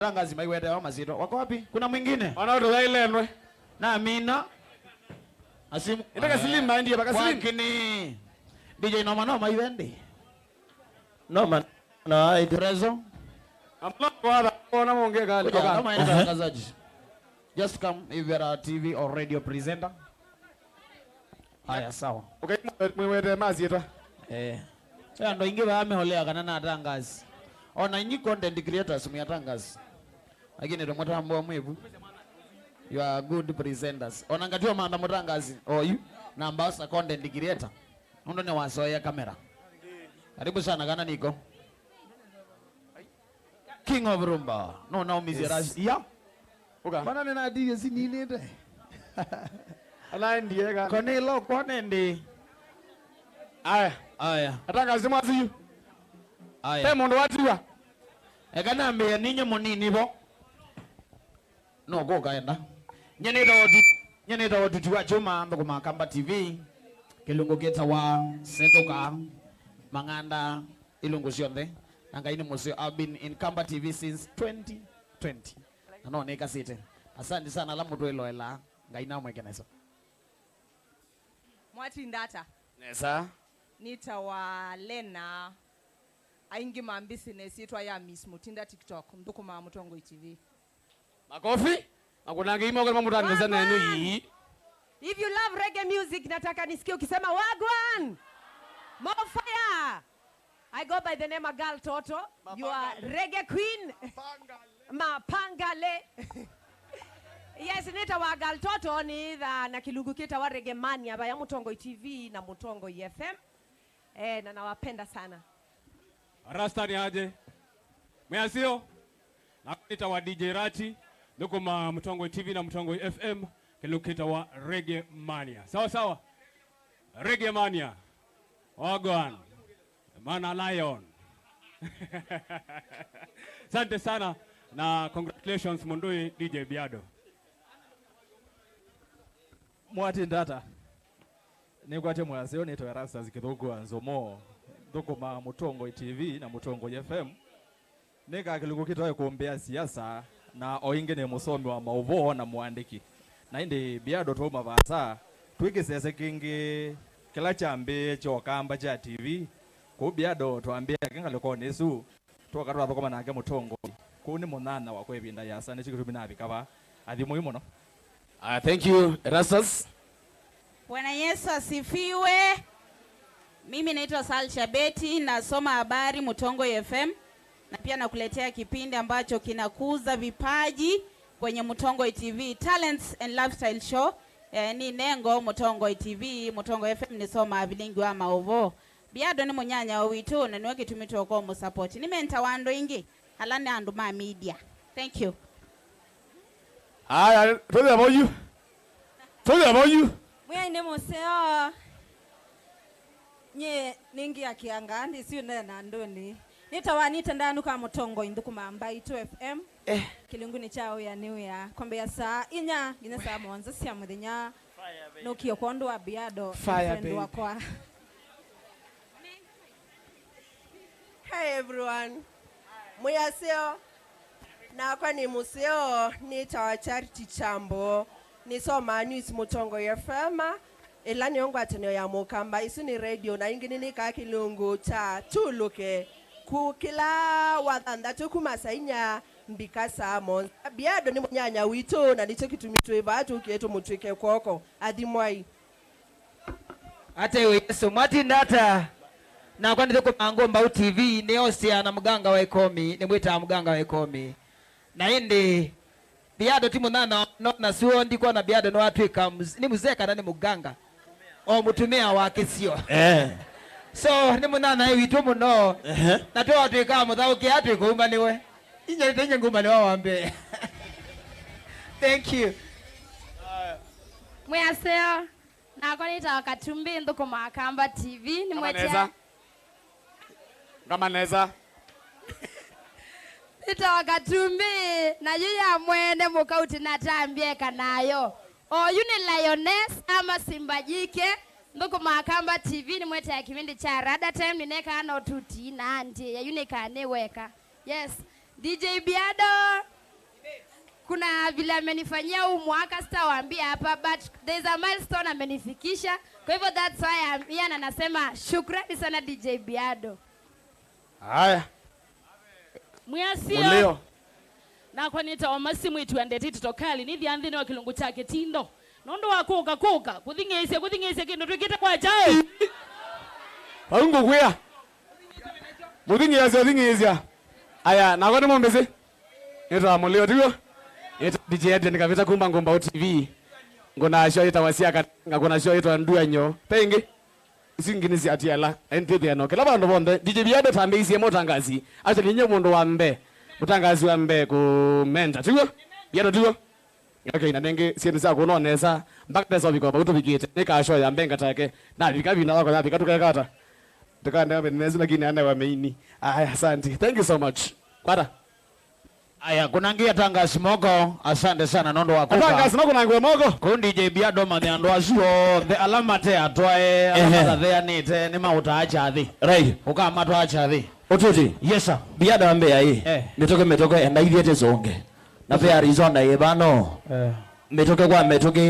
Tangazi maiwete wa mazito. Wako wapi? Kuna mwingine? Wanaotoka ile enwe. Na Amina. Asimu. Ndaka Slim maindi baka Slim. Wakini. DJ Noma maiwende. Noma na Idrezo. Amna kwa ona muongea kali. Kama enda tangazaji. Just come if you are a TV or radio presenter. Haya sawa. Okay, mwiwete mazito. Sasa ndo ingi bameholea kana na tangazi. Ona ingi content creators muyatangazi. Lakini ndo mutambua mwevu. You are good presenters. Ona ngatiwa manda mutangazi. Oh you number sa content creator. Ndo ni wasoya kamera. Karibu sana kana niko. King of Rumba. No now Mizirazi. Ya. Oka. Bana nina DJ sinini nde. Ala ndiye ka. Konelo konende. Aya. Atangazi mwazi. Aya. Te mondo watiwa. Ekana mbe ninyo munini bo. No go kaenda. Nyene do tutua chuma mbe kuma Kamba TV. Kilungu keta wa Setoka Manganda Ilungu Sionde. Nanga ini museo I've been in Kamba TV since 2020. No neka site. Asante sana la mtu eloela ngaina mweke neso. Mwati ndata. Nesa. Nitawalena aingi ma business yitwa ya Miss Mutinda TikTok mduko ma Mutongo TV. Makofi. Akunanga imo kwa mutandeza nenu yi. If you love reggae music nataka nisikie ukisema wagwan. More fire. I go by the name of Girl Toto. You are reggae queen. Mapangale. Yes, nita wa Girl Toto ni na Kilungu kita wa reggae mania ba ya Mutongo TV na Mutongo FM. Na nawapenda sana. Rasta ni aje. Mwasio. Na nita wa DJ Rati. Nuko ma Mutongo TV na Mutongo FM. Kilungu kita wa reggae mania. Sawa sawa. Reggae mania. Wagwan. Mana Lion. Asante sana na congratulations Mondoi DJ Biado. Mwati ndata. Nikwate mwasio ni Rasta zikithuku anzomo. Thuku ma Mutongo TV na Mutongo FM. Nika Kilungu kita kuombea siasa na oinge ni musomi wa mauvo na muandiki. Na indi Biado to mavasa twikisese kingi kila chambe cho Kamba cha TV. Ko Biado twambia kingaliko nesu twakatwa thokoma nake Mutongo kuni munana wa kwebinda yasa ne chikirumi na bikaba athi muhimu no. Thank you Rastas. Bwana Yesu asifiwe. Mimi naitwa Salcha Beti, nasoma habari Mutongo FM na pia nakuletea kipindi ambacho kinakuza vipaji kwenye Mutongo TV Talents and Lifestyle Show. Ni nengo Mutongo TV, Mutongo FM nisoma bilingi wa maovo. Biado ni munyanya witu na niweke tumito kwa mu support. Nimenta wando ingi halani andu ma media. Thank you. Tell me about you. Tell me about you. Mwe ine museo. Nye ningi ya kiangandi siyo na ndoni. Nitawanita ndanu kwa Mutongo induku mamba itu FM. Kilungu ni chao ya niu ya. Kombe ya saa inya gine saa mwanza siya mudhinya. Nukiyo kondo wa Biado. Fire babe. Hi everyone. Muyaseo. Na kwa ni museo ni tawa charity chambo. Ni soma news Mutongo FM. Ilani yongu ateneo ya Mukamba. Isu ni radio na ingini ni Kilungu cha tuluke. Kukila wadhanda tukumasainya mbikasa amon. Biado ni munyanya wito na nicho kitumitu ibatu kieto mutuike kwoko. Adimwai. Ate Yesu Mwati ndata. Na kwa nitoko Mangomba TV ni osia na mganga wa Ikomi. Ni mwita mganga wa Ikomi. Na hindi Biado timu nana na suo ndikuwa na Biado no watu ni muzeka na ni muganga. O mutumia wake sio. So ni munana witu muno. Na to watu ikamu thau ki atu ikuma niwe. Inya tenye nguma ni wawambe. Thank you. Mwaseo. Na kwa nita wakatumbi nduko Kamba TV ni mwetea. Kama neza. Nita wakatumbi na yuya mwene mukauti natambieka nayo. O yuni Lioness ama Simba Jike. Nduko Kamba TV ni mwete ya kipindi cha Rada Time nineka ano tuti na andi ya yuni kaneweka. Yes. DJ Biado kuna vile amenifanyia huu mwaka sitawaambia hapa, but there's a milestone amenifikisha. Kwa hivyo that's why I'm here na nasema shukrani sana DJ Biado. Haya. Mwasio. Mulio. Na kwa nita wa masimu ituendeti tutokali ni dhiandhini wa kilungu chake tindo. Nondo wa kuka kuthingeise kindu tukita kwa chai. Paungu kwea. Muthingeise. Aya, na kwa mombeze. Nito mulio tiyo. Ito DJ Ed nikavita kumba ngomba TV. Ngona show itawasia ngona show ito nduanyo. Penge. Isingini atiala ntete ano. Kila bandu bonde DJ Biado tambe isi motangazi. Acha ninyo mundu wa mbe. Mutangazi wa mbe ku menta. Tiyo? Biado tiyo? Okay, na nenge siende za kunonesa mpaka pesa biko babuto bikite nika show ya mbenga take na bikabina wako na bikatuka kata tukanda benezi lakini ana wa maini. Asante, thank you so much kwata. Aya, kunangia tangazi moko, asante sana nondo wakuka. Tangazi moko nangwe moko. Kundi DJ Biado matheando acio the alamate atwae alamata thea nite ni mauta acha thi. Right. Ukama twa acha thi. Otuti. Yes sir. Biado ambe ai. Metoke enda ithiete zonge. Na pe Arizona yebano. Metoke kwa metoke